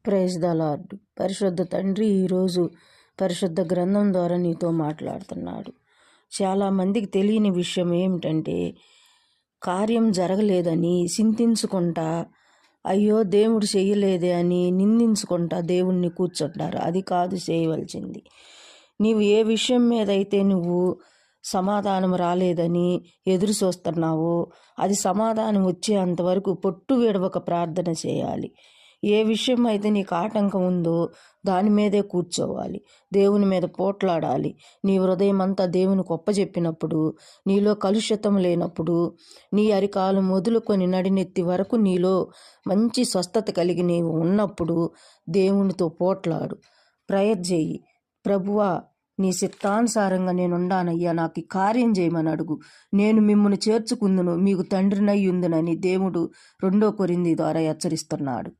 Praise the lord. పరిశుద్ధ తండ్రి ఈరోజు పరిశుద్ధ గ్రంథం ద్వారా నీతో మాట్లాడుతున్నాడు. చాలామందికి తెలియని విషయం ఏమిటంటే, కార్యం జరగలేదని చింతించుకుంటా, అయ్యో దేవుడు చేయలేదే అని నిందించుకుంటా దేవుణ్ణి కూర్చుంటారు. అది కాదు చేయవలసింది. నీవు ఏ విషయం మీద అయితే నువ్వు సమాధానం రాలేదని ఎదురు చూస్తున్నావో, అది సమాధానం వచ్చేంతవరకు పొట్టు విడవక ప్రార్థన చేయాలి. ఏ విషయం అయితే నీకు ఆటంకం ఉందో దాని మీదే కూర్చోవాలి. దేవుని మీద పోట్లాడాలి. నీ హృదయం అంతా దేవునికి ఒప్పజెప్పినప్పుడు, నీలో కలుషితం లేనప్పుడు, నీ అరికాలు మొదలుకొని నడినెత్తి వరకు నీలో మంచి స్వస్థత కలిగి నీవు ఉన్నప్పుడు దేవునితో పోట్లాడు, ప్రేయర్ చేయి. ప్రభువా, నీ చిత్తానుసారంగా నేనుండానయ్యా, నాకు ఈ కార్యం చేయమని అడుగు, నేను మిమ్మల్ని చేర్చుకుందును, మీకు తండ్రినై ఉందునని దేవుడు 2 కొరింథీ ద్వారా హెచ్చరిస్తున్నాడు.